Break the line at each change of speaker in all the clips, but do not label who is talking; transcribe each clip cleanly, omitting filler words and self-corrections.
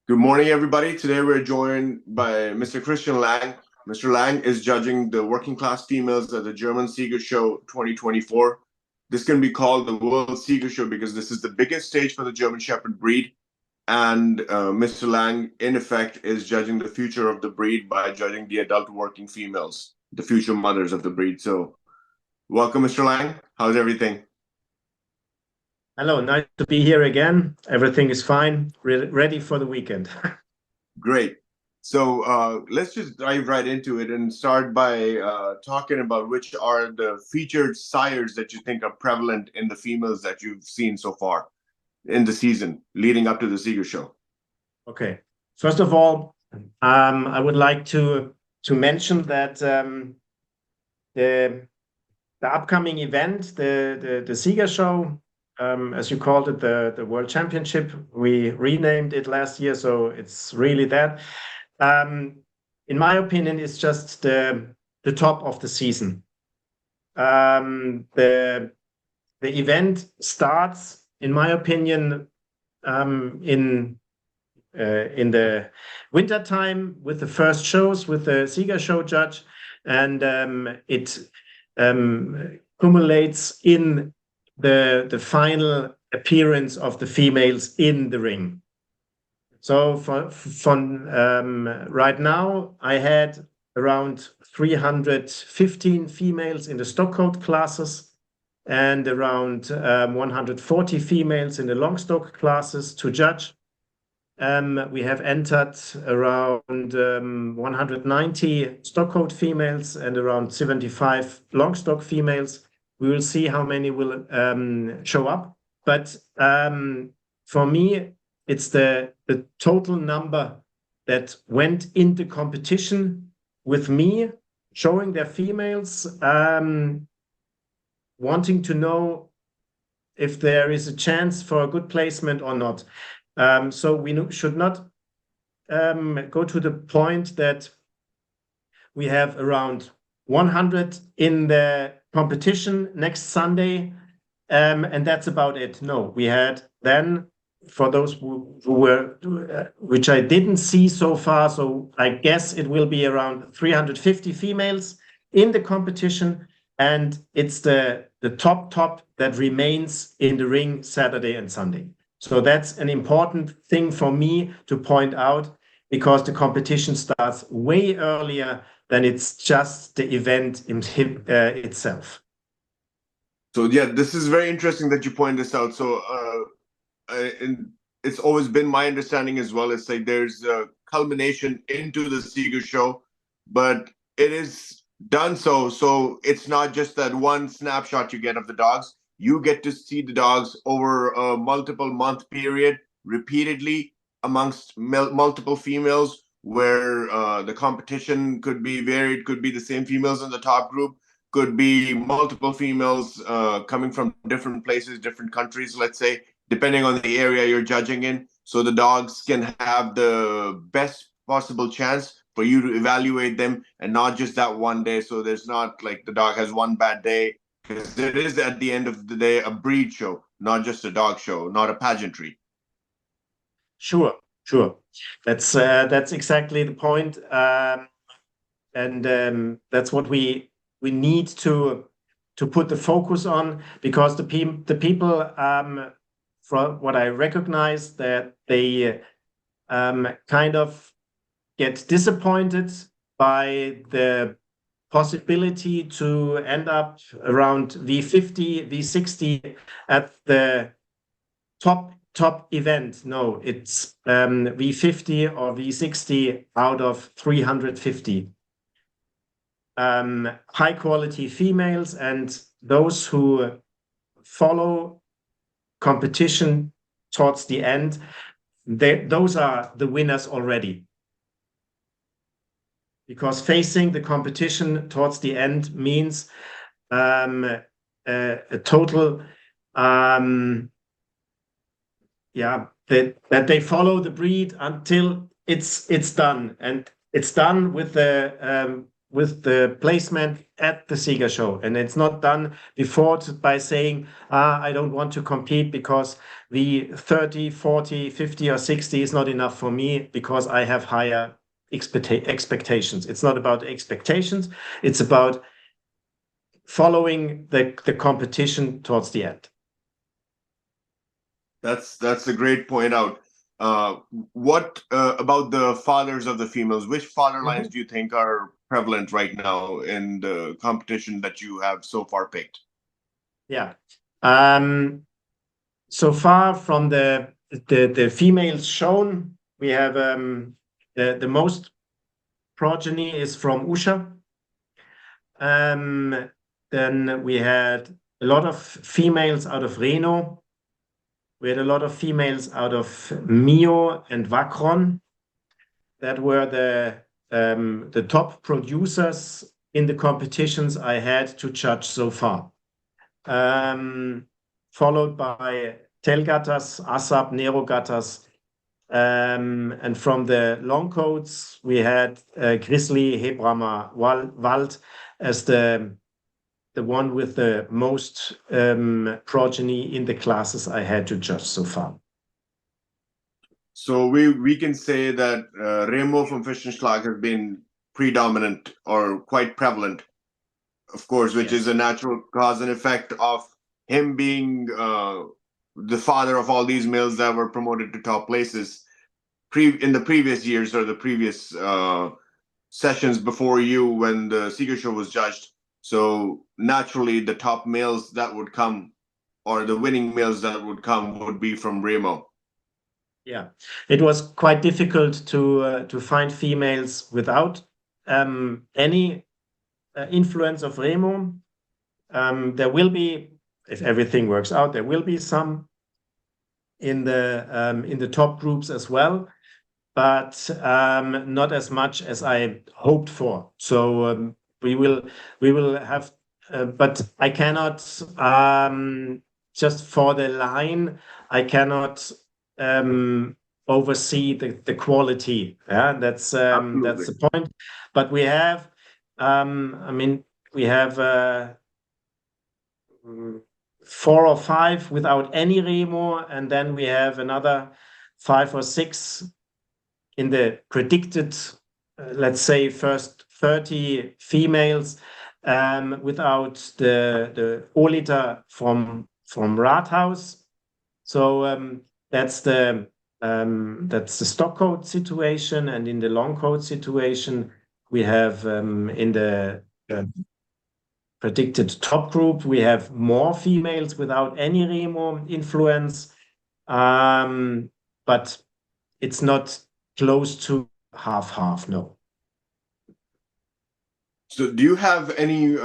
Good morning, everybody. Today we're joined by Mr. Christian Lang. Mr. Lang is judging the working class females at the German Sieger Show 2024. This can be called the World Sieger Show because this is the biggest stage for the German Shepherd breed. And Mr. Lang, in effect, is judging the future of the breed by judging the adult working females, the future mothers of the breed. So, welcome, Mr. Lang. How's everything?
Hello, nice to be here again. Everything is fine, ready for the weekend.
Great. So let's just dive right into it and start by talking about which are the featured sires that you think are prevalent in the females that you've seen so far in the season leading up to the Seeger show.
Okay. First of all, I would like to mention that the upcoming event, the Sieger show, as you called it, the World Championship, we renamed it last year, so it's really that. In my opinion, it's just the top of the season. The event starts, in my opinion, in the winter time with the first shows with the Sieger show judge, and it accumulates in the final appearance of the females in the ring. So from right now, I had around 315 females in the stock coat classes and around 140 females in the long stock classes to judge. We have entered around 190 stock coat females and around 75 long stock females. We will see how many will show up. But for me, it's the total number that went into competition with me, showing their females, wanting to know if there is a chance for a good placement or not. So we should not go to the point that we have around 100 in the competition next Sunday, and that's about it. No, we had then, for those who were, which I didn't see so far, so I guess it will be around 350 females in the competition, and it's the top that remains in the ring Saturday and Sunday. So that's an important thing for me to point out, because the competition starts way earlier than it's just the event itself.
So yeah, this is very interesting that you point this out. So and it's always been my understanding as well. It's like there's a culmination into the Seeger show, but it is done so it's not just that one snapshot you get of the dogs. You get to see the dogs over a multiple month period repeatedly amongst multiple females, where the competition could be varied, could be the same females in the top group, could be multiple females coming from different places, different countries, let's say, depending on the area you're judging in. So the dogs can have the best possible chance for you to evaluate them, and not just that one day. So there's not like the dog has one bad day, because it is at the end of the day a breed show, not just a dog show, not a pageantry.
Sure. That's exactly the point, and that's what we need to put the focus on, because the people, from what I recognize, that they kind of get disappointed by the possibility to end up around V50, V60 at the top event. No, it's V50 or V60 out of 350. High quality females, and those who follow competition towards the end, those are the winners already. Because facing the competition towards the end means a total, that they follow the breed until it's done, and it's done with the with the placement at the Sieger show. And it's not done before by saying, I don't want to compete because the 30, 40, 50 or 60 is not enough for me because I have higher expectations. It's not about expectations. It's about following the competition towards the end.
That's a great point out. What about the fathers of the females? Which father lines do you think are prevalent right now in the competition that you have so far picked?
Yeah. So far from the females shown, we have the most progeny is from Usha. Then we had a lot of females out of Reno. We had a lot of females out of Mio and Vacron. That were the top producers in the competitions I had to judge so far. Followed by Telgattas, Asap, Nerogattas. And from the long coats, we had Grizzly, Hebrama, Wald as the one with the most progeny in the classes I had to judge so far.
So we can say that Remo from Fischenschlag has been predominant or quite prevalent, of course, which is a natural cause and effect of him being the father of all these males that were promoted to top places in the previous years or the previous sessions before you when the Sieger show was judged. So naturally, the top males that would come or the winning males that would come would be from Remo.
Yeah, it was quite difficult to find females without any influence of Remo. There will be, if everything works out, there will be some in the top groups as well, but not as much as I hoped for. So we will have, but I cannot just for the line. I cannot oversee the quality. Yeah, that's the point. But we have, I mean, we have 4 or 5 without any Remo, and then we have another 5 or 6 in the predicted, let's say, first 30 females without the Olita from Rathaus. So that's the stock code situation, and in the long code situation, we have in the predicted top group, we have more females without any Remo influence, but it's not close to half, no.
So do you have any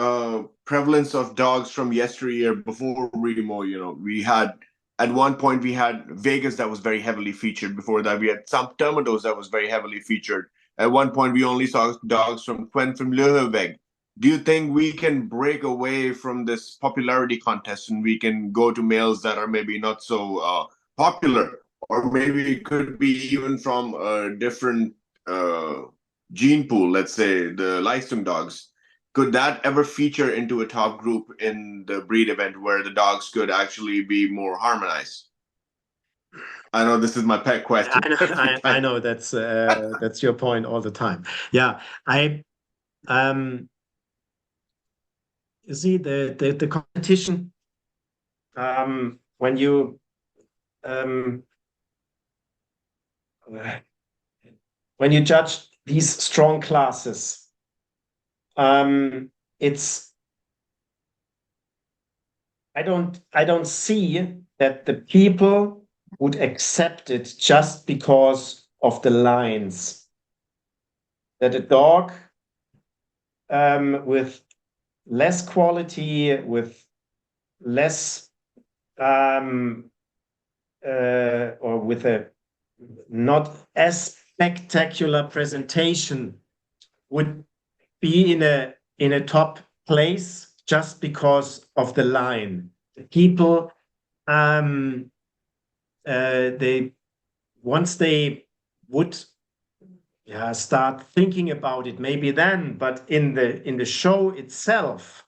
prevalence of dogs from yesteryear before Remo? You know, we had, at one point, we had Vegas that was very heavily featured. Before that, we had some Termados that was very heavily featured. At one point, we only saw dogs from Quen from Löheweg. Do you think we can break away from this popularity contest and we can go to males that are maybe not so popular? Or maybe it could be even from a different gene pool, let's say the Leistung dogs. Could that ever feature into a top group in the breed event where the dogs could actually be more harmonized? I know this is my pet question.
I know that's your point all the time. Yeah, you see the competition when you judge these strong classes, it's I don't see that the people would accept it just because of the lines. That a dog with less quality, with less or with a not as spectacular presentation would be in a top place just because of the line. The people once they would start thinking about it, maybe then. But in the show itself,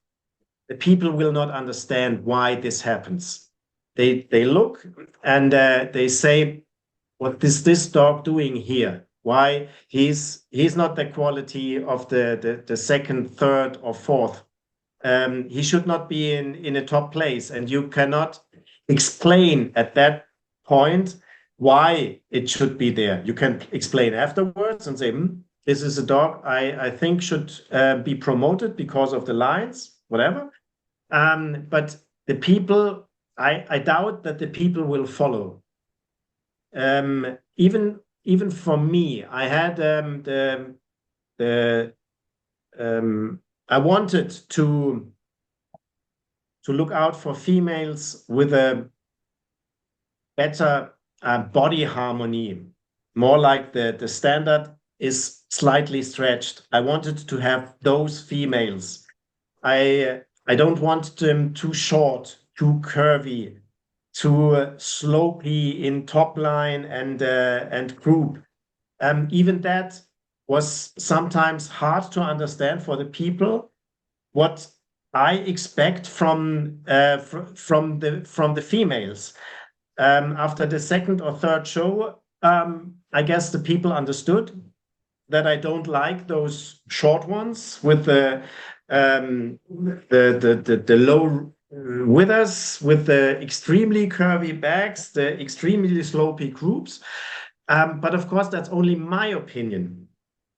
the people will not understand why this happens. They look and they say, what is this dog doing here? Why he's not the quality of the second, third, or fourth. He should not be in a top place, and you cannot explain at that point why it should be there. You can explain afterwards and say, this is a dog I think should be promoted because of the lines, whatever. But the people, I doubt that the people will follow. Even for me, I had I wanted to look out for females with a better body harmony, more like the standard is slightly stretched. I wanted to have those females. I don't want them too short, too curvy, too slopey in top line and group. Even that was sometimes hard to understand for the people. What I expect from the females. After the second or third show, I guess the people understood that I don't like those short ones with the low withers, with the extremely curvy backs, the extremely slopey groups. But of course, that's only my opinion.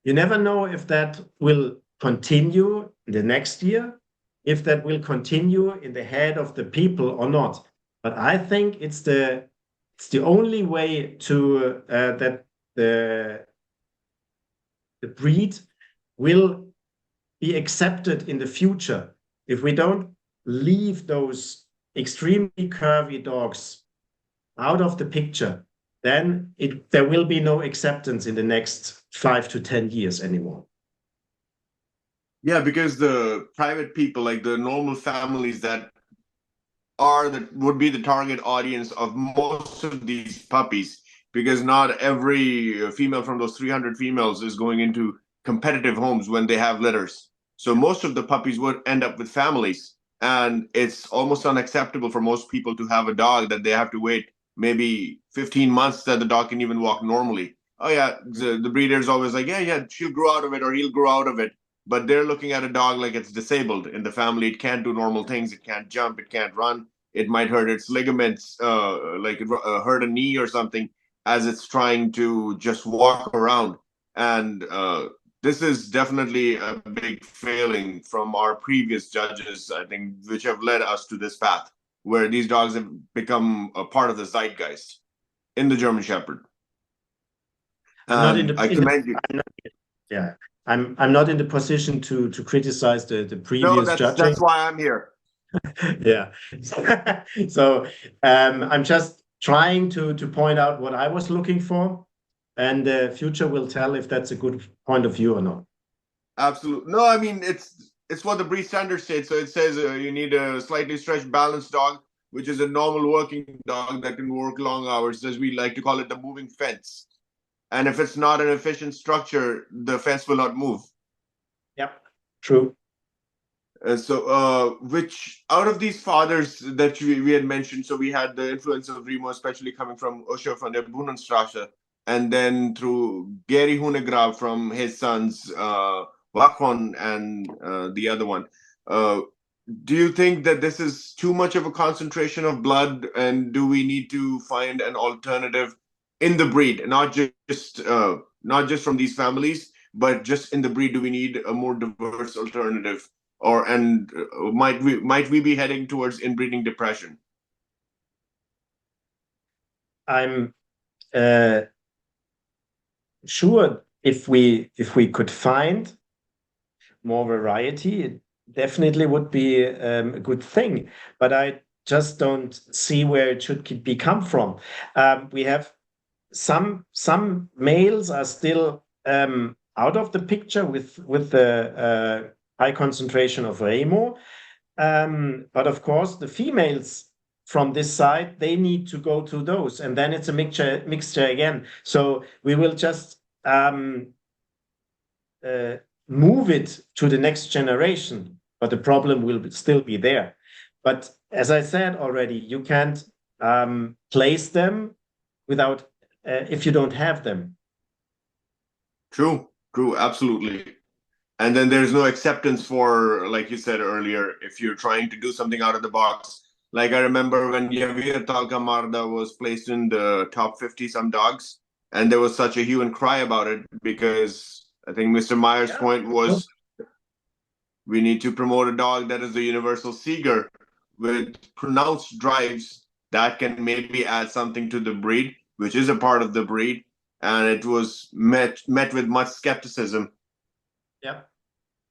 You never know if that will continue the next year, if that will continue in the head of the people or not. But I think it's the only way to that the breed will be accepted in the future. If we don't leave those extremely curvy dogs out of the picture, then there will be no acceptance in the next 5 to 10 years anymore.
Yeah, because the private people, like the normal families that would be the target audience of most of these puppies, because not every female from those 300 females is going into competitive homes when they have litters. So most of the puppies would end up with families, and it's almost unacceptable for most people to have a dog that they have to wait maybe 15 months that the dog can even walk normally. Oh yeah, the breeder's always like, yeah, she'll grow out of it or he'll grow out of it. But they're looking at a dog like it's disabled in the family. It can't do normal things. It can't jump. It can't run. It might hurt its ligaments, like it hurt a knee or something as it's trying to just walk around. And this is definitely a big failing from our previous judges, I think, which have led us to this path where these dogs have become a part of the zeitgeist in the German Shepherd. I commend you.
Yeah. I'm not in the position to criticize the previous judging.
That's why I'm here.
Yeah. So I'm just trying to point out what I was looking for, and the future will tell if that's a good point of view or not.
Absolutely. No, I mean, it's what the breed standard states. So it says you need a slightly stretched, balanced dog, which is a normal working dog that can work long hours, as we like to call it, the moving fence. And if it's not an efficient structure, the fence will not move.
Yep, true.
So which out of these fathers that we had mentioned, so we had the influence of Remo, especially coming from Usher from der Brunnenstraße, and then through Gary Hunegrave from his sons, Wachon and the other one. Do you think that this is too much of a concentration of blood, and do we need to find an alternative in the breed, not just from these families, but just in the breed? Do we need a more diverse alternative, might we be heading towards inbreeding depression?
I'm sure if we could find more variety, it definitely would be a good thing. But I just don't see where it should come from. We have some males are still out of the picture with the high concentration of Remo. But of course, the females from this side, they need to go to those, and then it's a mixture again. So we will just move it to the next generation, but the problem will still be there. But as I said already, you can't place them without if you don't have them.
True, true, absolutely. And then there's no acceptance for, like you said earlier, if you're trying to do something out of the box. Like I remember when Javier Talcamarda was placed in the top 50 some dogs, and there was such a hue and cry about it because I think Mr. Meyer's point was we need to promote a dog that is the universal seeger with pronounced drives that can maybe add something to the breed, which is a part of the breed. And it was met with much skepticism.
Yeah.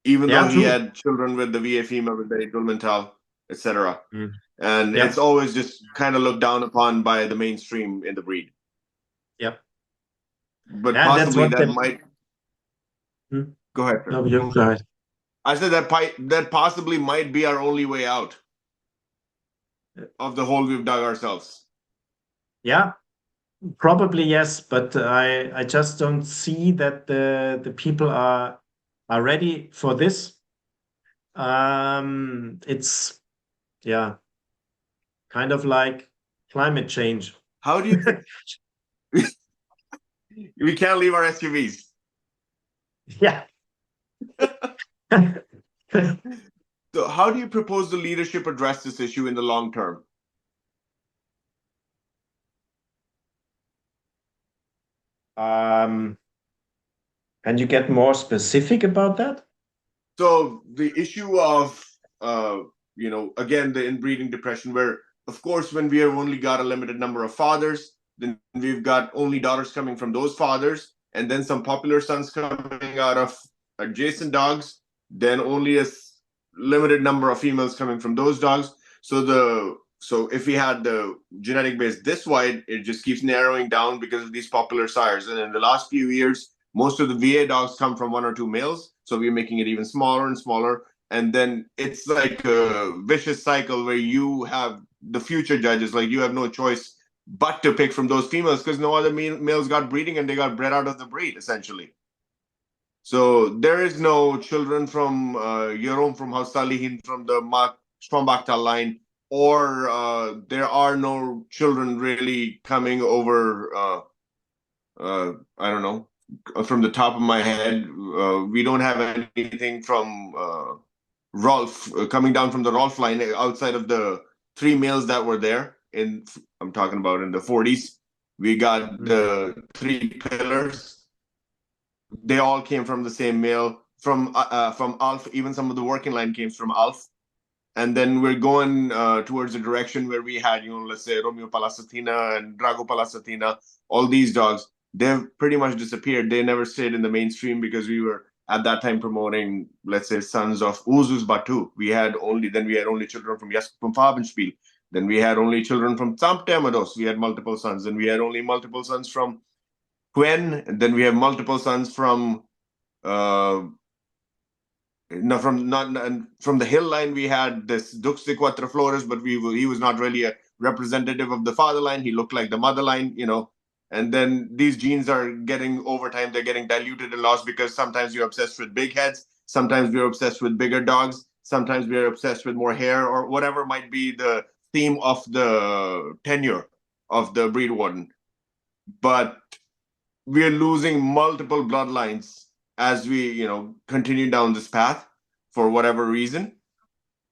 Even
Yeah,
though he
true.
had children with the VA female with the Idul Mental, etc.
Mm.
And
Yeah.
it's always just kind of looked down upon by the mainstream in the breed.
Yep.
But
And that's
possibly
what
that might. Go ahead, sir.
No, you go ahead.
I said that possibly might be our only way out of the hole we've dug ourselves.
Yeah, probably yes, but I just don't see that the people are ready for this. It's yeah, kind of like climate change.
How do you think we can't leave our SUVs?
Yeah.
So how do you propose the leadership address this issue in the long term?
Can you get more specific about that?
So the issue of again, the inbreeding depression, where of course when we have only got a limited number of fathers, then we've got only daughters coming from those fathers, and then some popular sons coming out of adjacent dogs, then only a limited number of females coming from those dogs. So if we had the genetic base this wide, it just keeps narrowing down because of these popular sires. And in the last few years, most of the VA dogs come from one or two males, so we're making it even smaller and smaller. And then it's like a vicious cycle where you have the future judges, like you have no choice but to pick from those females because no other males got breeding and they got bred out of the breed, essentially. So there is no children from Yerom from Haustalihin from the Strombachtal line, or there are no children really coming over. I don't know, from the top of my head. We don't have anything from Rolf coming down from the Rolf line outside of the three males that were there. I'm talking about in the 40s. We got the three pillars. They all came from the same male from Alf. Even some of the working line came from Alf. And then we're going towards a direction where we had, let's say Romeo Palasatina and Drago Palasatina, all these dogs. They've pretty much disappeared. They never stayed in the mainstream because we were at that time promoting, let's say, sons of Uzus Batu. We had only children from Farbenspiel. Then we had only children from Tamados. We had multiple sons. And we had only multiple sons from Quen. And then we have multiple sons from from the hill line. We had this Dux de Cuatro Flores, but he was not really a representative of the father line. He looked like the mother line, And then these genes are getting over time, they're getting diluted and lost because sometimes you're obsessed with big heads, sometimes we're obsessed with bigger dogs, sometimes we're obsessed with more hair or whatever might be the theme of the tenure of the breed warden. But we're losing multiple bloodlines as we, continue down this path for whatever reason.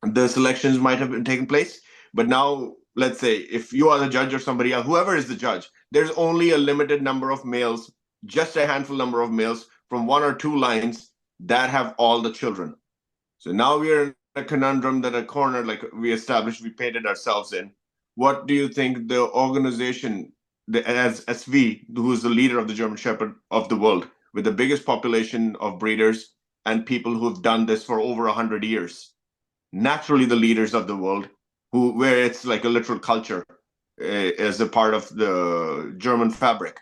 The selections might have been taking place, but now let's say if you are the judge or somebody else, whoever is the judge, there's only a limited number of males, just a handful number of males from one or two lines that have all the children. So now we're in a conundrum, that a corner like we painted ourselves in. What do you think the organization, as SV, who is the leader of the German Shepherd of the world, with the biggest population of breeders and people who've done this for over 100 years, naturally the leaders of the world, where it's like a literal culture as a part of the German fabric,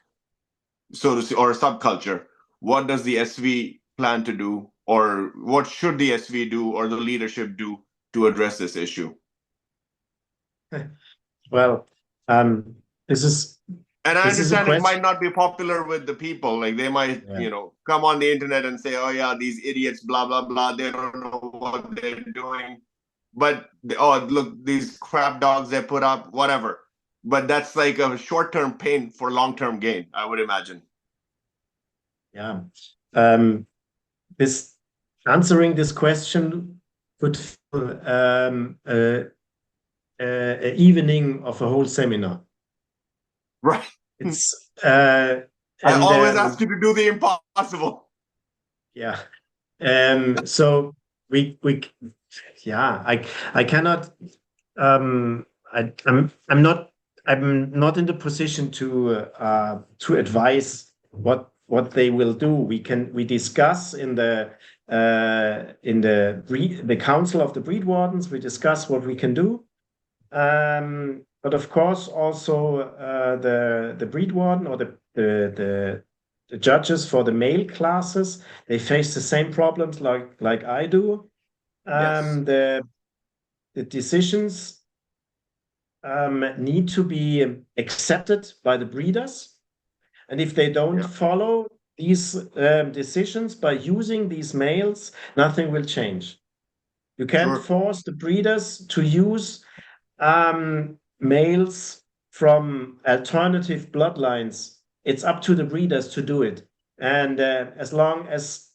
so to say, or a subculture. What does the SV plan to do, or what should the SV do, or the leadership do to address this issue?
Well, this is
And I
This is a
understand it might
question.
not be popular with the people. Like they might,
Yeah.
come on the internet and say, "Oh yeah, these idiots, blah blah blah. They don't know what they're doing." But oh, look, these crap dogs they put up, whatever. But that's like a short-term pain for long-term gain, I would imagine.
Yeah. This answering this question could fill an evening of a whole seminar.
Right.
It's
I
and
always ask you to do the impossible.
yeah. So we yeah, I cannot I'm not in the position to advise what they will do. We discuss in the council of the breed wardens. We discuss what we can do. But of course, also the breed warden or the judges for the male classes, they face the same problems like I do.
Yes.
The decisions need to be accepted by the breeders, and if they don't
Yeah.
follow these decisions by using these males, nothing will change. You can't
Sure.
force the breeders to use males from alternative bloodlines. It's up to the breeders to do it. And as long as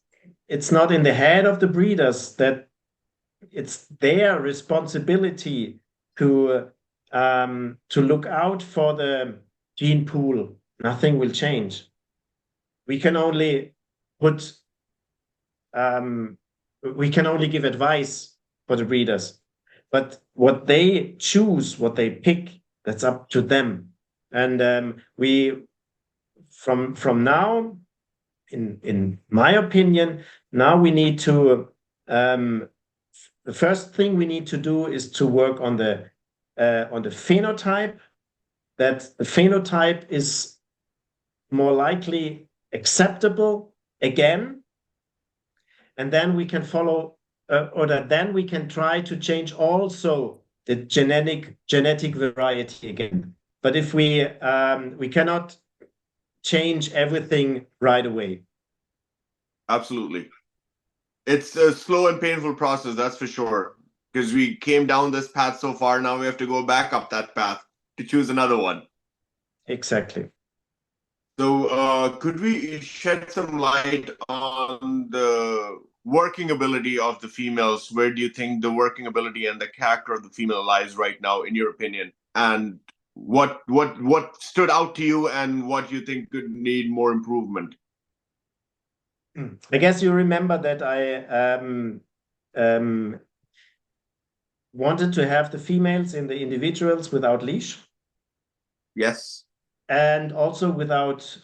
it's not in the head of the breeders that it's their responsibility to look out for the gene pool, nothing will change. We can only put we can only give advice for the breeders. But what they choose, what they pick, that's up to them. And we from now, in my opinion, now we need to the first thing we need to do is to work on the phenotype, that the phenotype is more likely acceptable again, and then we can follow or that then we can try to change also the genetic variety again. But if we cannot change everything right away.
Absolutely. It's a slow and painful process, that's for sure. Because we came down this path so far, now we have to go back up that path to choose another one.
Exactly.
So, could we shed some light on the working ability of the females? Where do you think the working ability and the character of the female lies right now, in your opinion? And what stood out to you, and what you think could need more improvement?
I guess you remember that I wanted to have the females in the individuals without leash
Yes.
and also without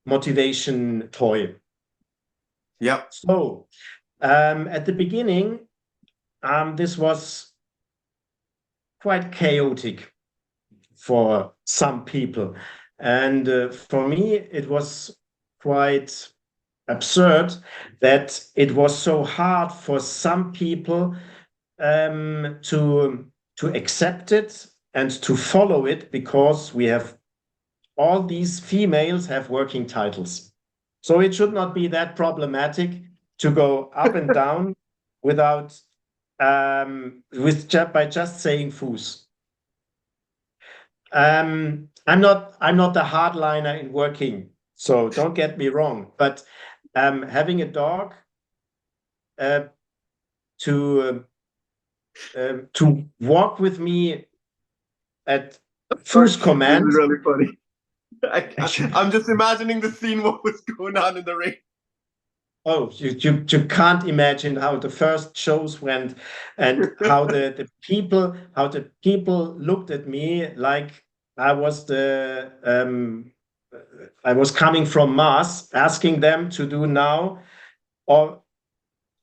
motivation toy.
Yep.
So at the beginning, this was quite chaotic for some people. And for me, it was quite absurd that it was so hard for some people to accept it and to follow it, because we have all these females have working titles. So it should not be that problematic to go up and down without by just saying foos. I'm not the hardliner in working, so don't get me wrong. But having a dog uh, to walk with me at
Sorry,
foos
this
command.
is really funny. I'm just imagining the scene, what was going on in the rain.
Oh, you can't imagine how the first shows went, and how the people looked at me like I was I was coming from Mars, asking them to do now or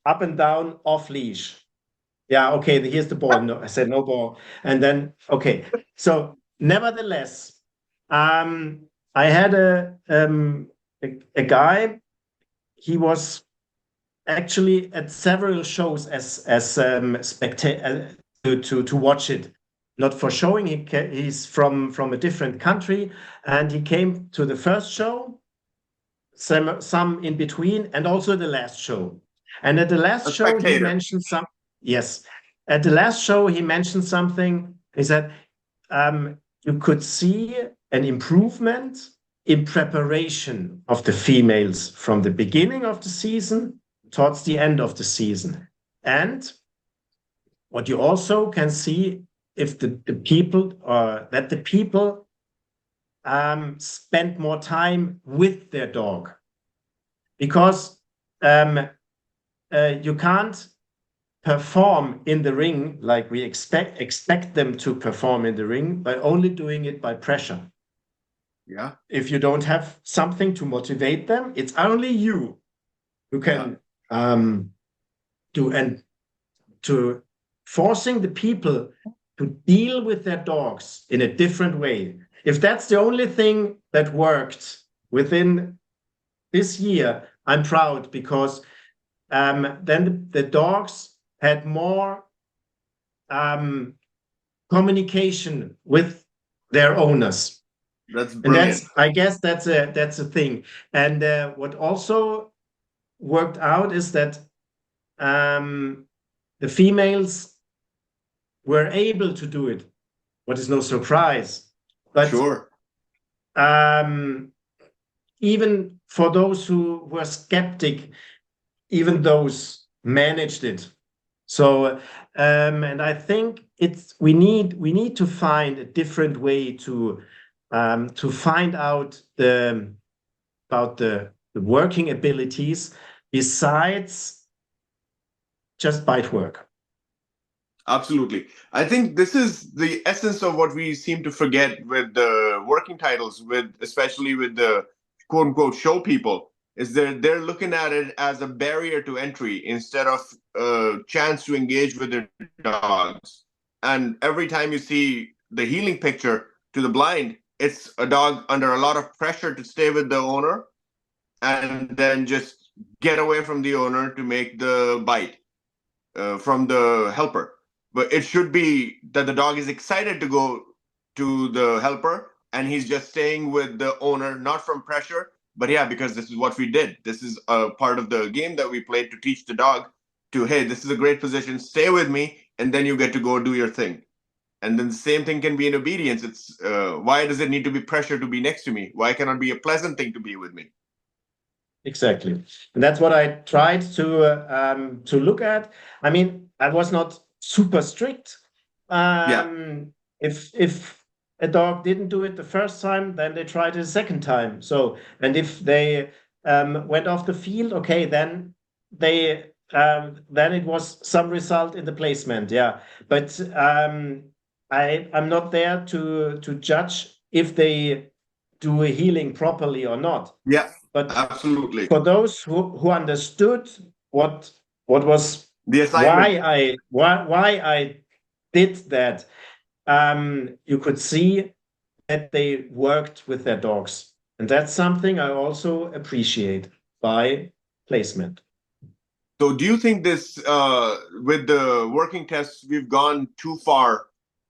up and down off leash. Yeah, okay, here's the ball. No, I said no ball. And then okay. So nevertheless, I had a guy. He was actually at several shows as spectator to watch it. not for showing. He's from a different country, and he came to the first show, some in between, and also the last show. And at the last
A
show, he
spectator.
mentioned yes, at the last show, he mentioned something. He said, you could see an improvement in preparation of the females from the beginning of the season towards the end of the season. And what you also can see, if the people, that the people spend more time with their dog, because you can't perform in the ring like we expect them to perform in the ring by only doing it by pressure.
Yeah.
If you don't have something to motivate them, it's only you who can do, and to forcing the people to deal with their dogs in a different way. If that's the only thing that worked within this year, I'm proud, because then the dogs had more communication with their owners.
That's
And
brilliant.
I guess that's a thing. And what also worked out is that the females were able to do it. What is no surprise. But
Sure.
even for those who were skeptic, even those managed it. So, and I think we need to find a different way to find out about the working abilities besides just bite work.
Absolutely. I think this is the essence of what we seem to forget with the working titles, with especially with the quote unquote show people, is they're looking at it as a barrier to entry instead of a chance to engage with their dogs. And every time you see the healing picture to the blind, it's a dog under a lot of pressure to stay with the owner and then just get away from the owner to make the bite from the helper. But it should be that the dog is excited to go to the helper and he's just staying with the owner, not from pressure, but yeah, because this is what we did. This is a part of the game that we played to teach the dog to, hey, this is a great position, stay with me, and then you get to go do your thing. And then the same thing can be in obedience. It's why does it need to be pressure to be next to me? Why cannot it be a pleasant thing to be with me?
Exactly, and that's what I tried to look at. I mean, I was not super strict.
Yeah.
If a dog didn't do it the first time, then they tried it a second time. So, and if they went off the field, okay, then then it was some result in the placement. Yeah, but I'm not there to judge if they do a healing properly or not.
Yeah.
But
Absolutely.
for those who understood what was
The assignment.
why I did that, you could see that they worked with their dogs, and that's something I also appreciate by placement.
So, do you think this, with the working tests, we've gone too far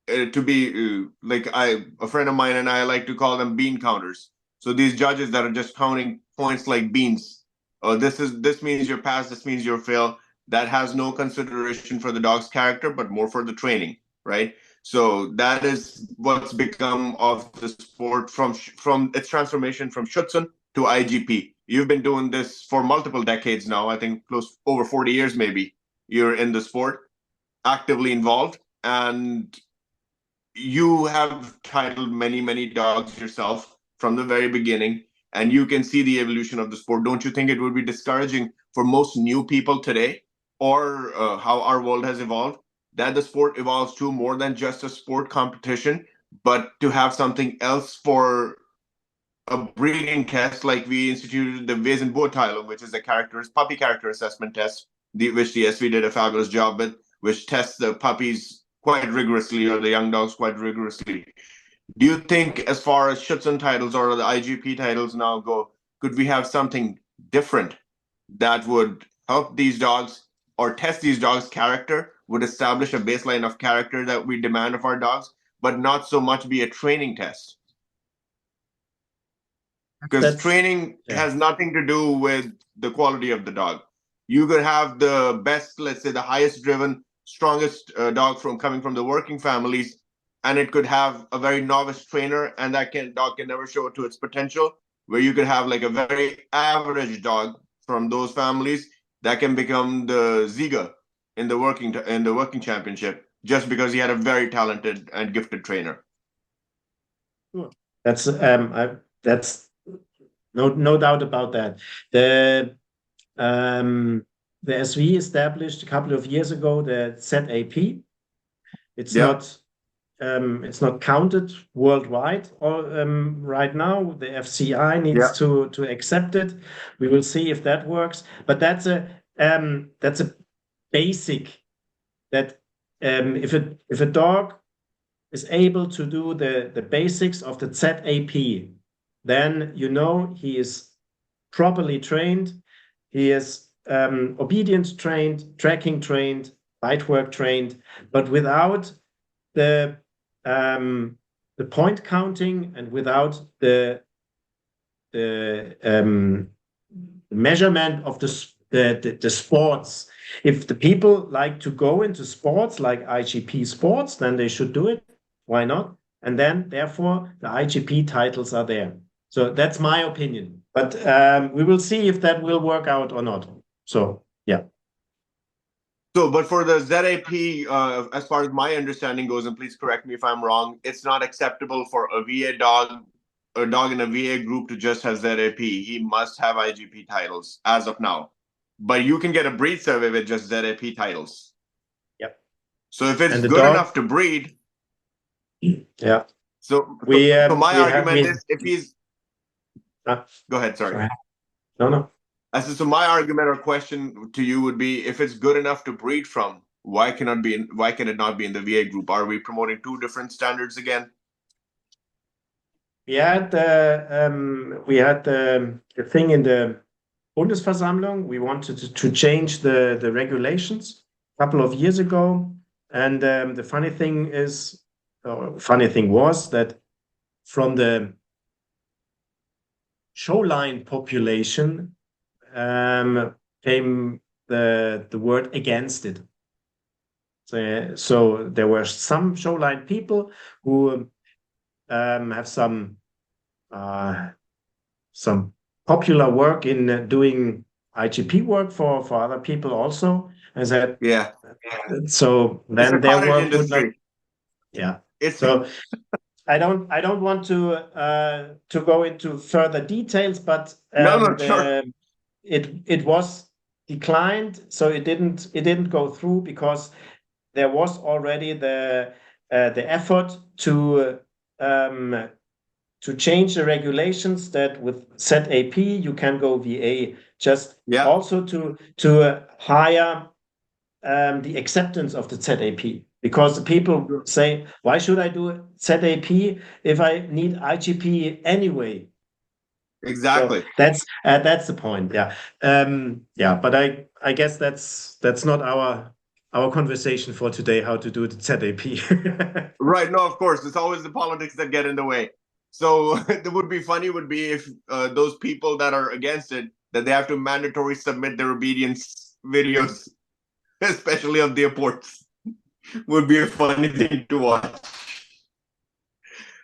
to be like a friend of mine and I like to call them bean counters. So these judges that are just counting points like beans. This means you're pass, this means you're fail. That has no consideration for the dog's character, but more for the training, right? So that is what's become of the sport from its transformation from Schutzen to IGP. You've been doing this for multiple decades now. I think close over 40 years, maybe you're in the sport, actively involved, and you have titled many dogs yourself from the very beginning, and you can see the evolution of the sport. Don't you think it would be discouraging for most new people today, or how our world has evolved, that the sport evolves to more than just a sport competition, but to have something else for a breeding test, like we instituted the Wesenbourteilung, which is a puppy character assessment test, which the SV did a fabulous job with, which tests the puppies quite rigorously, or the young dogs quite rigorously. Do you think, as far as Schutzen titles or the IGP titles now go, could we have something different that would help these dogs or test these dogs' character would establish a baseline of character that we demand of our dogs, but not so much be a training test. Because training has nothing to do with the quality of the dog. You could have the best, let's say the highest driven, strongest dog coming from the working families, and it could have a very novice trainer, and that dog can never show it to its potential. Where you could have like a very average dog from those families that can become the Ziga in the working championship just because he had a very talented and gifted trainer.
That's no doubt about that. The SV established a couple of years ago the ZAP. It's not counted worldwide right now. The FCI needs to accept it. We will see if that works. But that's a basic that if a dog is able to do the basics of the ZAP, then you know he is properly trained. He is obedience trained, tracking trained, bite work trained, but without the point counting and without the measurement of the sports. If the people like to go into sports like IGP sports, then they should do it. Why not? And then, therefore, the IGP titles are there. So that's my opinion. But we will see if that will work out or not. So, yeah.
So, but for the ZAP, as far as my understanding goes, and please correct me if I'm wrong, it's not acceptable for a dog in a VA group to just have ZAP. He must have IGP titles as of now. But you can get a breed survey with just ZAP titles.
Yep.
So if it's good enough to breed.
Yeah.
So my argument is if he's. Go ahead, sorry.
No.
So my argument or question to you would be, if it's good enough to breed from, why can it not be in the VA group? Are we promoting two different standards again?
We had the thing in the Bundesversammlung. We wanted to change the regulations a couple of years ago, and the funny thing was that from the showline population came the word against it. So there were some showline people who have some popular work in doing IGP work for other people also. And that so then their work would not. Yeah. So I don't want to go into further details, but
sure.
It was declined, so it didn't go through because there was already the effort to change the regulations that with ZAP you can go VA, just also to higher the acceptance of the ZAP. Because the people say, why should I do ZAP if I need IGP anyway?
Exactly.
So that's the point. Yeah. But I guess that's not our conversation for today, how to do the ZAP.
Right. No, of course. It's always the politics that get in the way. So it would be funny if those people that are against it, that they have to mandatory submit their obedience videos, especially of the aborts. Would be a funny thing to watch.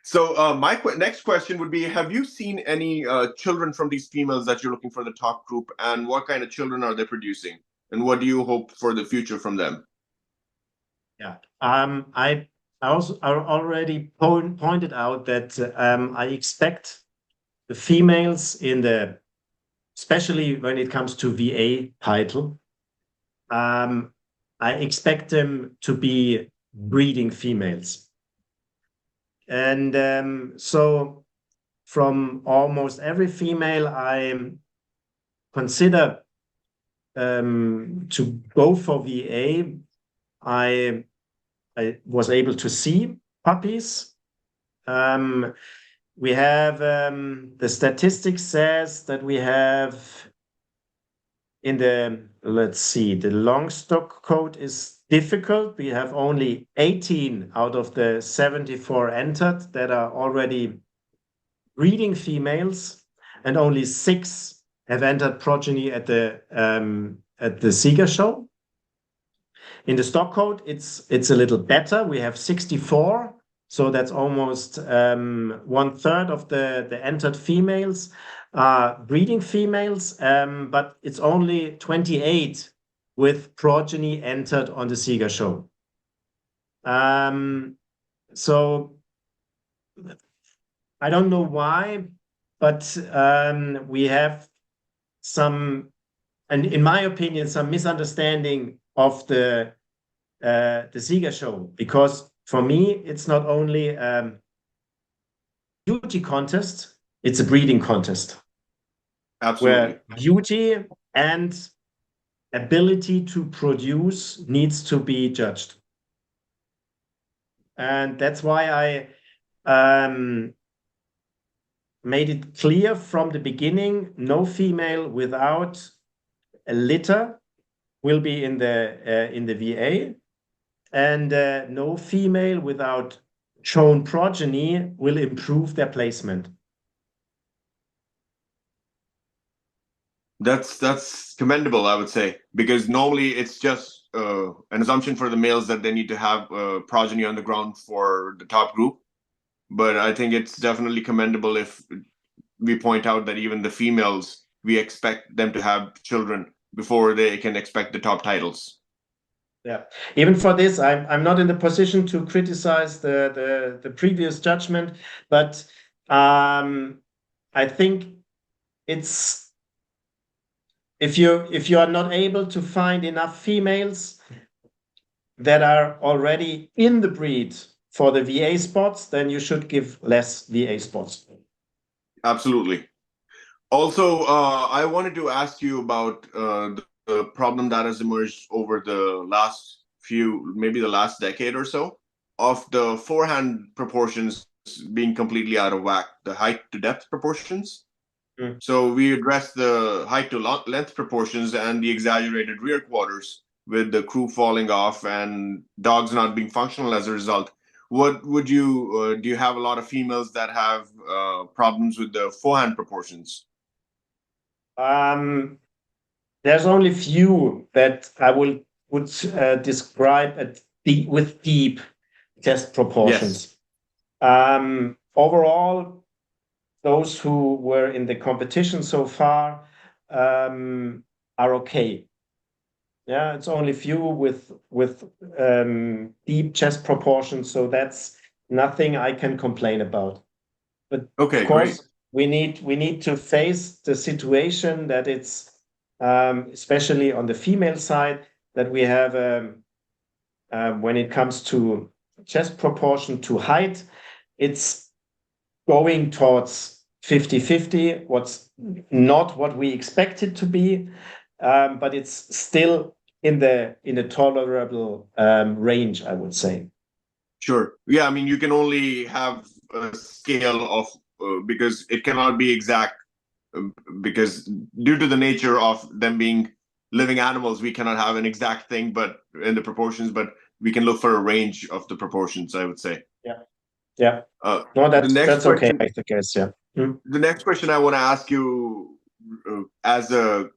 So my next question would be, have you seen any children from these females that you're looking for the top group, and what kind of children are they producing, and what do you hope for the future from them?
Yeah, I already pointed out that I expect the females especially when it comes to VA title, I expect them to be breeding females. And so from almost every female I consider to go for VA, I was able to see puppies. We have the statistics says that we have in the, let's see, the long stock code is difficult. We have only 18 out of the 74 entered that are already breeding females, and only 6 have entered progeny at the Sieger show. In the stock code, it's a little better. We have 64, so that's almost 1/3 of the entered females are breeding females, but it's only 28 with progeny entered on the Sieger show. So I don't know why, but we have some, and in my opinion, some misunderstanding of the Sieger show, because for me, it's not only beauty contest, it's a breeding contest.
Absolutely.
Where beauty and ability to produce needs to be judged. And that's why I made it clear from the beginning, no female without a litter will be in the VA, and no female without shown progeny will improve their placement.
That's commendable, I would say, because normally it's just an assumption for the males that they need to have progeny on the ground for the top group. But I think it's definitely commendable if we point out that even the females, we expect them to have children before they can expect the top titles.
Yeah, even for this, I'm not in the position to criticize the previous judgment, but I think it's, if you are not able to find enough females that are already in the breed for the VA spots, then you should give less VA spots.
Absolutely. Also, I wanted to ask you about the problem that has emerged over the last few, maybe the last decade or so, of the forehand proportions being completely out of whack, the height to depth proportions. So we addressed the height to length proportions and the exaggerated rear quarters with the crew falling off and dogs not being functional as a result. What would you do? You have a lot of females that have problems with the forehand proportions?
There's only few that I would describe with deep chest proportions. Yes. Overall, those who were in the competition so far are okay. Yeah, it's only few with deep chest proportions, so that's nothing I can complain about. But
okay,
of course,
great.
we need to face the situation that it's especially on the female side, that we have when it comes to chest proportion to height, it's going towards 50-50, what's not what we expect it to be, but it's still in a tolerable range, I would say.
Sure. Yeah, I mean, you can only have a scale of because it cannot be exact, because due to the nature of them being living animals, we cannot have an exact thing, but in the proportions, but we can look for a range of the proportions, I would say.
Yeah. Yeah.
No,
that's okay, I guess. Yeah.
The next question I want to ask you, as a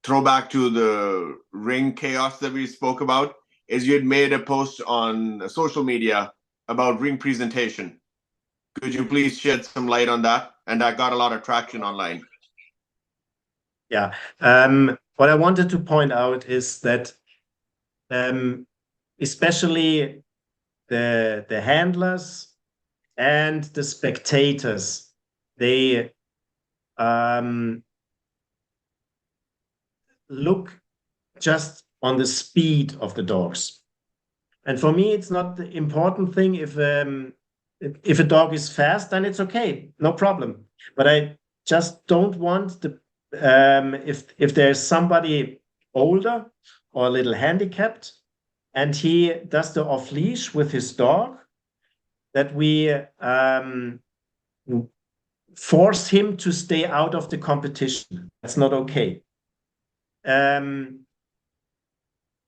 throwback to the ring chaos that we spoke about, is you had made a post on social media about ring presentation. Could you please shed some light on that? And that got a lot of traction online.
Yeah. What I wanted to point out is that especially the handlers and the spectators, they look just on the speed of the dogs. And for me, it's not the important thing. If a dog is fast, then it's okay, no problem. But I just don't want the if there's somebody older or a little handicapped and he does the off leash with his dog, that we force him to stay out of the competition. That's not okay.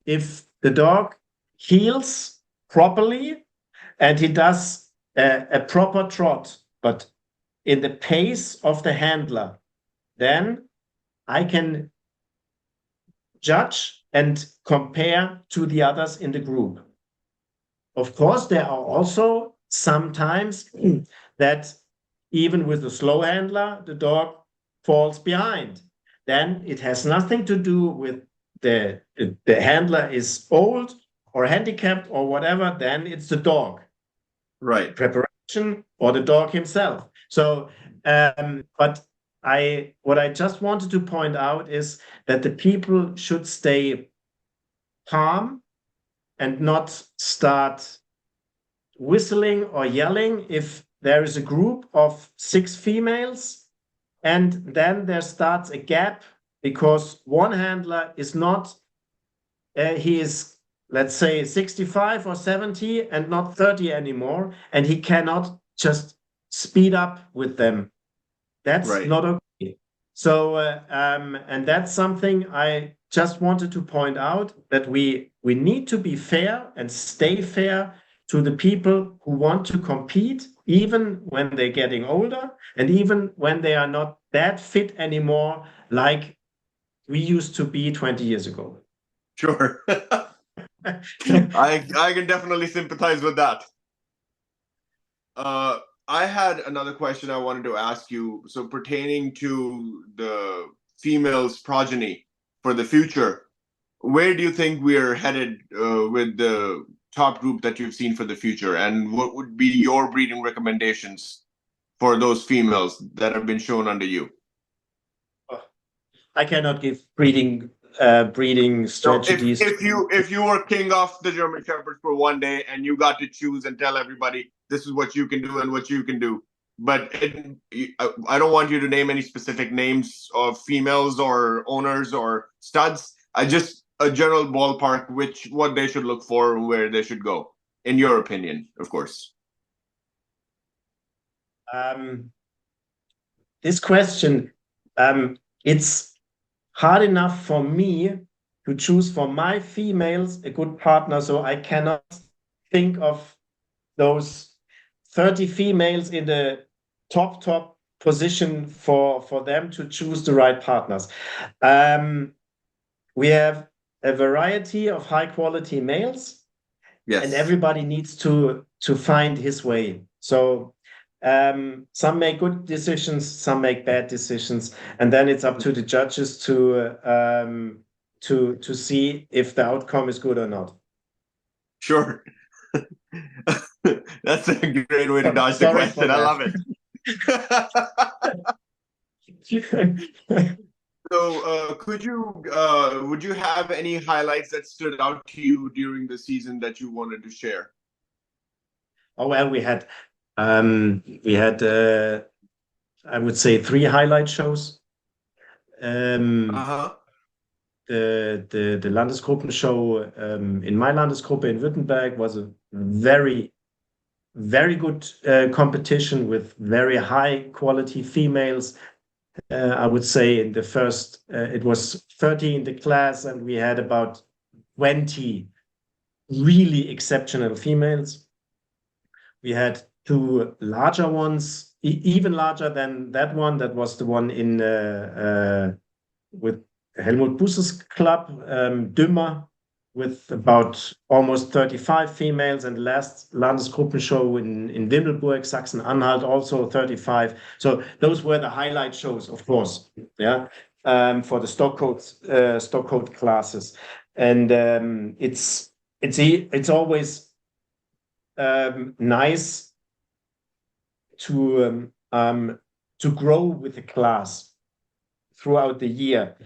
If the dog heels properly and he does a proper trot, but in the pace of the handler, then I can judge and compare to the others in the group. Of course, there are also sometimes that even with a slow handler, the dog falls behind. Then it has nothing to do with the handler is old or handicapped or whatever, then it's the dog.
Right.
Preparation or the dog himself. So, but what I just wanted to point out is that the people should stay calm and not start whistling or yelling if there is a group of 6 females and then there starts a gap because one handler is not, he is, let's say, 65 or 70 and not 30 anymore, and he cannot just speed up with them. That's
Right.
not okay. So, and that's something I just wanted to point out, that we need to be fair and stay fair to the people who want to compete, even when they're getting older and even when they are not that fit anymore, like we used to be 20 years ago.
Sure. I can definitely sympathize with that. I had another question I wanted to ask you. So pertaining to the female's progeny for the future, where do you think we're headed with the top group that you've seen for the future? And what would be your breeding recommendations for those females that have been shown under you?
I cannot give breeding strategies.
So if you were king of the German Shepherds for one day and you got to choose and tell everybody this is what you can do and what you can do, but I don't want you to name any specific names of females or owners or studs. I just a general ballpark, what they should look for, where they should go, in your opinion, of course.
This question, it's hard enough for me to choose for my females a good partner, so I cannot think of those 30 females in the top position for them to choose the right partners. We have a variety of high quality males,
Yes.
and everybody needs to find his way. So some make good decisions, some make bad decisions, and then it's up to the judges to see if the outcome is good or not.
Sure. That's a great way to dodge the question. I love it. So, would you have any highlights that stood out to you during the season that you wanted to share?
Oh, well, we had, I would say 3 highlight shows.
Uh-huh.
The Landesgruppenshow in my Landesgruppe in Württemberg was a very, very good competition with very high quality females. I would say in the first, it was 30 in the class, and we had about 20 really exceptional females. We had 2 larger ones, even larger than that one. That was the one in with Helmut Busse's club, Dümmer, with about almost 35 females, and the last Landesgruppenshow in Wimmelburg, Sachsen-Anhalt, also 35. So those were the highlight shows, of course, yeah, for the stock code classes. And it's always nice to grow with the class throughout the year,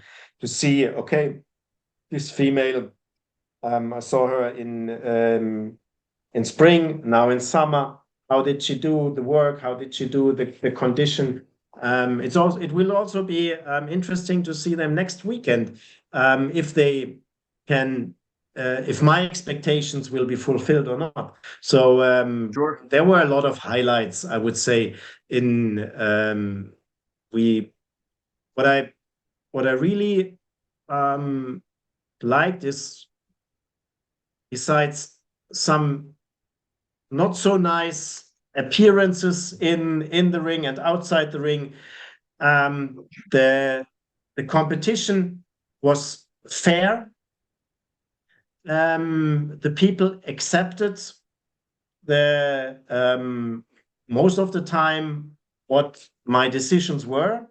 to see, okay, this female, I saw her in spring, now in summer. How did she do the work? How did she do the condition? It will also be interesting to see them next weekend, if they can, if my expectations will be fulfilled or not. So
Sure.
there were a lot of highlights, I would say. What I really liked is besides some not so nice appearances in the ring and outside the ring, the competition was fair. The people accepted the most of the time what my decisions were.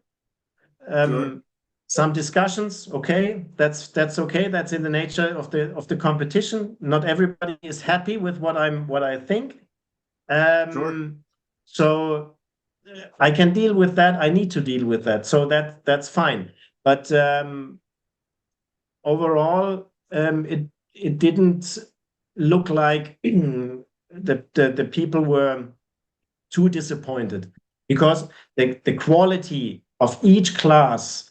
Sure.
Some discussions, okay, that's okay. That's in the nature of the competition. Not everybody is happy with what I think.
Sure.
So I can deal with that. I need to deal with that. So that's fine. But overall, it didn't look like the people were too disappointed, because the quality of each class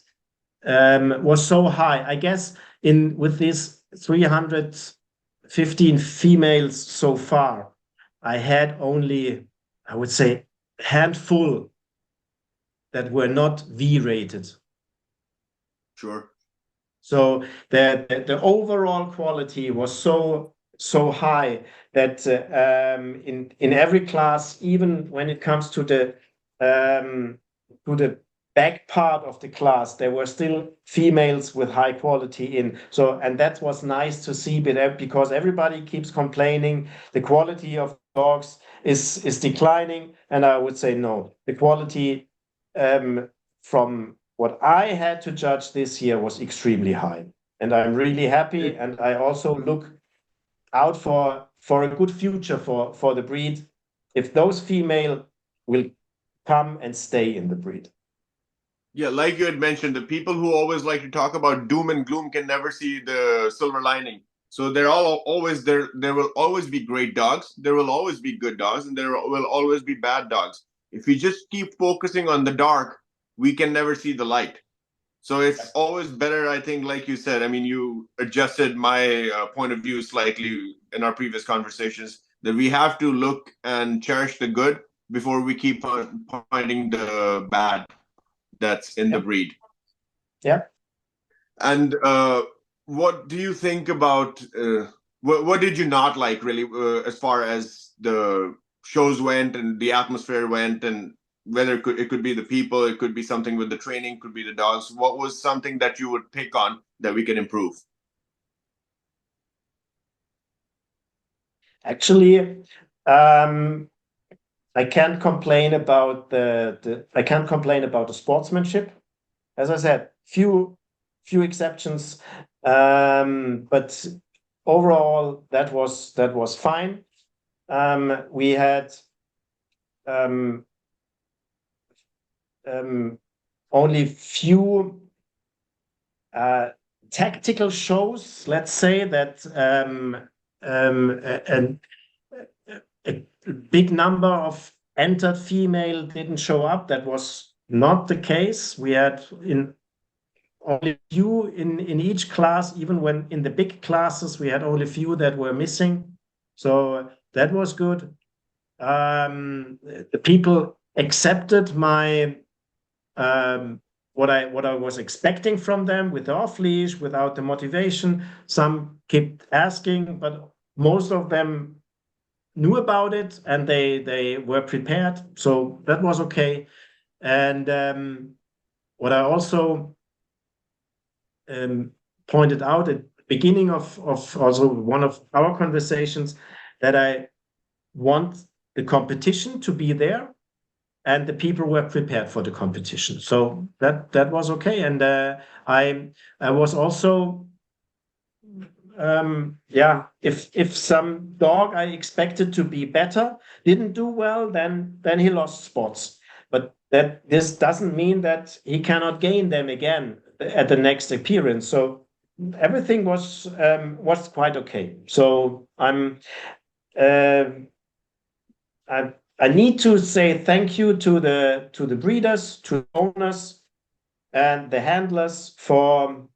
was so high. I guess with these 315 females so far, I had only, I would say, a handful that were not V-rated.
Sure.
So the overall quality was so high that in every class, even when it comes to the back part of the class, there were still females with high quality in. So, and that was nice to see, because everybody keeps complaining the quality of dogs is declining, and I would say no, the quality from what I had to judge this year was extremely high, and I'm really happy. And I also look out for a good future for the breed, if those female will come and stay in the breed.
Yeah, like you had mentioned, the people who always like to talk about doom and gloom can never see the silver lining. So they're all always there. There will always be great dogs. There will always be good dogs, and there will always be bad dogs. If we just keep focusing on the dark, we can never see the light. So it's always better, I think, like you said. I mean, you adjusted my point of view slightly in our previous conversations, that we have to look and cherish the good before we keep on finding the bad that's in the breed.
Yeah.
And what do you think about what did you not like, really, as far as the shows went and the atmosphere went, and whether it could be the people, it could be something with the training, could be the dogs. What was something that you would pick on that we can improve?
Actually, I can't complain about the sportsmanship. As I said, few exceptions, but overall that was fine. We had only few tactical shows, let's say, that a big number of entered female didn't show up. That was not the case. We had only few in each class. Even when in the big classes, we had only few that were missing. So that was good. The people accepted my what I was expecting from them with the off leash, without the motivation. Some kept asking, but most of them knew about it, and they were prepared. So that was okay. And what I also pointed out at the beginning of also one of our conversations, that I want the competition to be there, and the people were prepared for the competition. So that was okay. And I was also if some dog I expected to be better didn't do well, then he lost spots. But this doesn't mean that he cannot gain them again at the next appearance. So everything was quite okay. So I need to say thank you to the breeders, to the owners, and the handlers for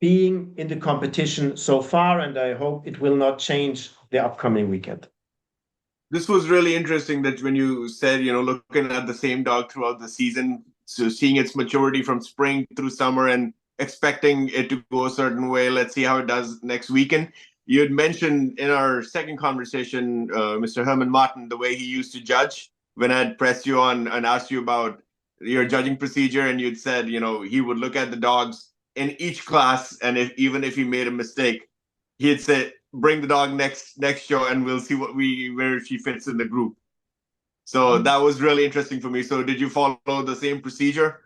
being in the competition so far, and I hope it will not change the upcoming weekend.
This was really interesting, that when you said, looking at the same dog throughout the season, so seeing its maturity from spring through summer and expecting it to go a certain way. Let's see how it does next weekend. you had mentioned in our second conversation, Mr. Herman Martin, the way he used to judge when I had pressed you on and asked you about your judging procedure, and you'd said, he would look at the dogs in each class, and even if he made a mistake, he'd say, "Bring the dog next show, and we'll see where she fits in the group." So that was really interesting for me. So did you follow the same procedure?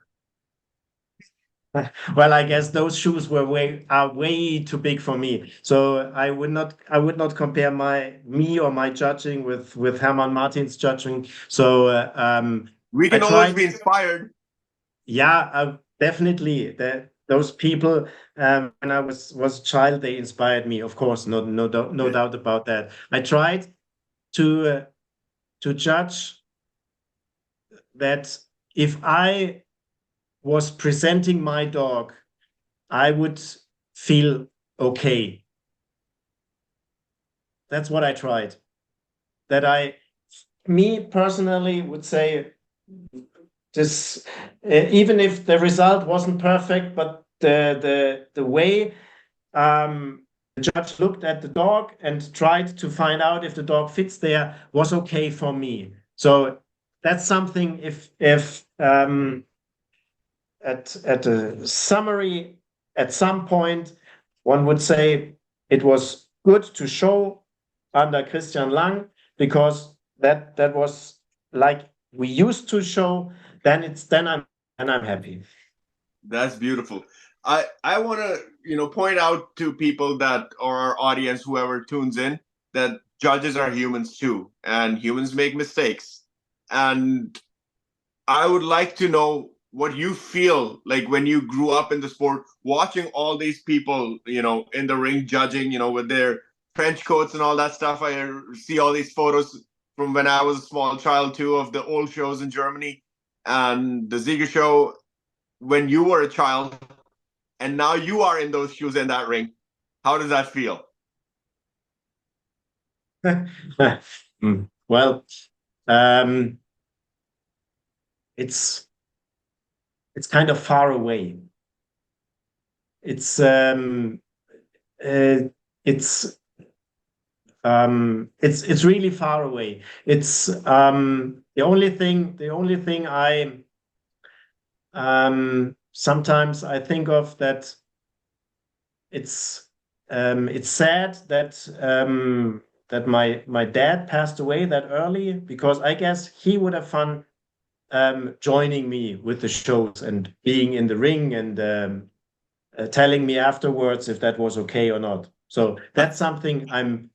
Well, I guess those shoes are way too big for me. So I would not compare me or my judging with Herman Martin's judging. So
We
I
can always
tried.
be inspired.
Yeah, definitely. Those people, when I was a child, they inspired me. Of course, no doubt about that. I tried to judge that if I was presenting my dog, I would feel okay. That's what I tried. That me personally would say this, even if the result wasn't perfect, but the way the judge looked at the dog and tried to find out if the dog fits there was okay for me. So that's something. If at a summary, at some point, one would say it was good to show under Christian Lang because that was like we used to show. Then I'm happy.
That's beautiful. I want to point out to people that or our audience, whoever tunes in, that judges are humans too, and humans make mistakes. And I would like to know what you feel like when you grew up in the sport, watching all these people, in the ring judging, with their trench coats and all that stuff. I see all these photos from when I was a small child too of the old shows in Germany and the Ziege show when you were a child, and now you are in those shoes in that ring. How does that feel?
Well, um, it's kind of far away. It's um, uh, it's it's really far away. It's the only thing I sometimes I think of that it's sad that my dad passed away that early because I guess he would have fun joining me with the shows and being in the ring and telling me afterwards if that was okay or not. So that's something I'm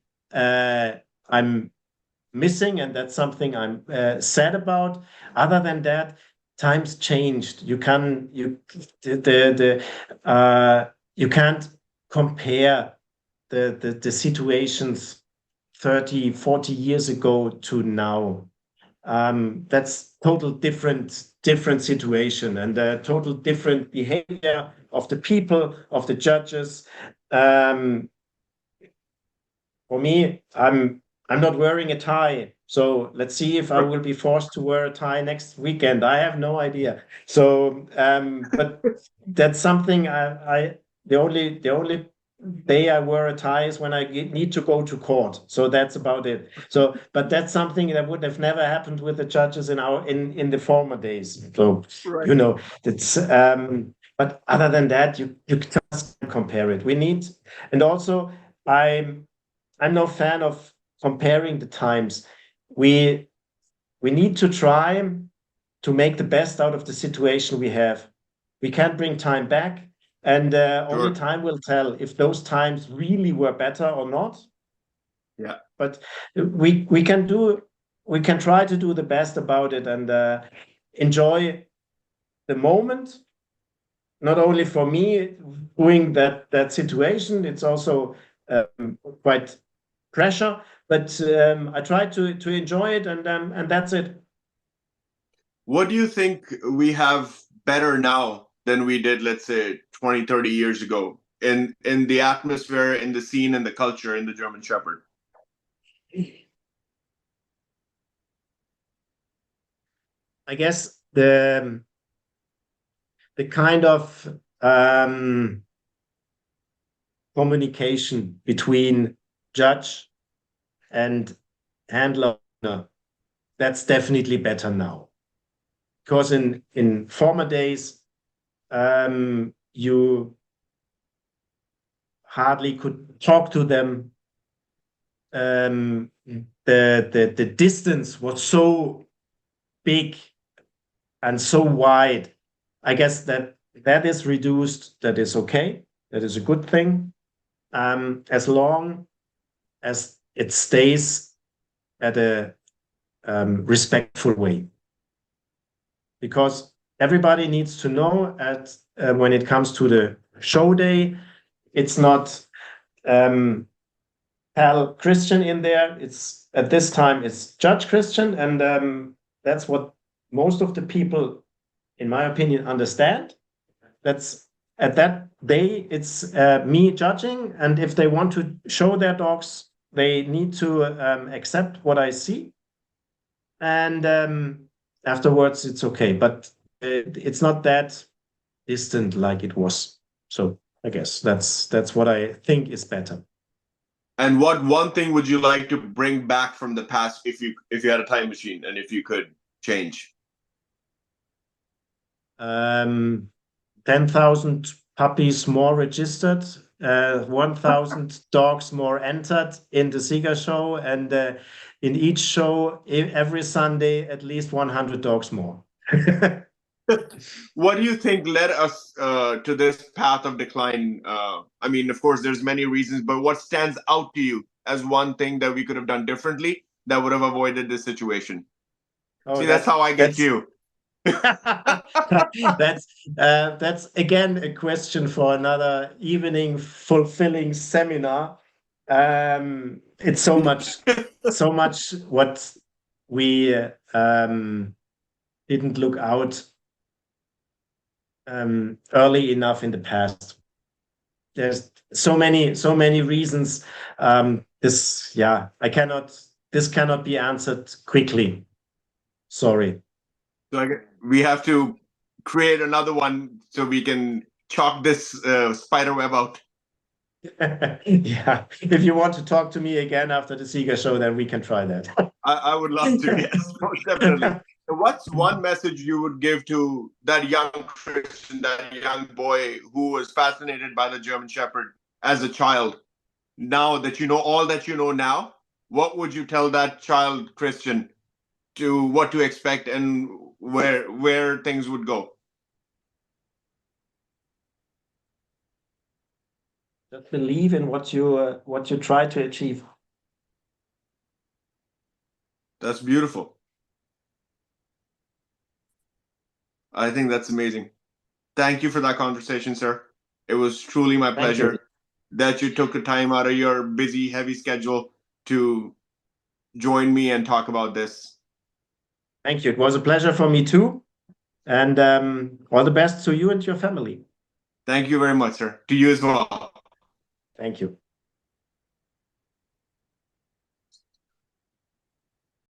missing, and that's something I'm sad about. Other than that, times changed. You can't compare the situations 30, 40 years ago to now. That's total different situation and a total different behavior of the people, of the judges. Um, for me, I'm not wearing a tie. So let's see if I will be forced to wear a tie next weekend. I have no idea. So, but that's something the only day I wear a tie is when I need to go to court. So that's about it. So, but that's something that would have never happened with the judges in the former days. So,
Right.
it's but other than that, you just can't compare it. And also I'm I'm no fan of comparing the times. We we need to try to make the best out of the situation we have. We can't bring time back, and only
Sure.
time will tell if those times really were better or not.
Yeah.
But we can try to do the best about it and enjoy the moment. Not only for me doing that situation, it's also quite pressure, but I try to enjoy it, and that's it.
What do you think we have better now than we did, let's say, 20, 30 years ago in the atmosphere, in the scene, in the culture, in the German Shepherd?
I guess the kind of communication between judge and handler. That's definitely better now. Because in former days, you hardly could talk to them. The distance was so big and so wide. I guess that is reduced. That is okay. That is a good thing. As long as it stays at a respectful way. Because everybody needs to know when it comes to the show day, it's not Pal Christian in there. It's at this time it's Judge Christian, and that's what most of the people, in my opinion, understand. That's at that day it's me judging, and if they want to show their dogs, they need to accept what I see, and afterwards it's okay. But it's not that distant like it was. So I guess that's what I think is better.
And what one thing would you like to bring back from the past if you had a time machine and if you could change?
10,000 puppies more registered, 1,000 dogs more entered in the Sieger show, and in each show every Sunday at least 100 dogs more.
What do you think led us to this path of decline? I mean, of course, there's many reasons, but what stands out to you as one thing that we could have done differently that would have avoided this situation?
Oh,
see, that's how I get you.
That's again a question for another evening fulfilling seminar. It's so much what we didn't look out early enough in the past. There's so many reasons. This cannot be answered quickly. Sorry.
So we have to create another one so we can chalk this spider web out.
Yeah, if you want to talk to me again after the Sieger show, then we can try that.
I would love to, yes, most definitely. So what's one message you would give to that young Christian, that young boy who was fascinated by the German Shepherd as a child? Now that you know all that you know now, what would you tell that child Christian to what to expect and where things would go?
Just believe in what you try to achieve.
That's beautiful. I think that's amazing. Thank you for that conversation, sir. It was truly my pleasure that you took the time out of your busy, heavy schedule to join me and talk about this.
Thank you. It was a pleasure for me too. And all the best to you and your family.
Thank you very much, sir. To you as well.
Thank you.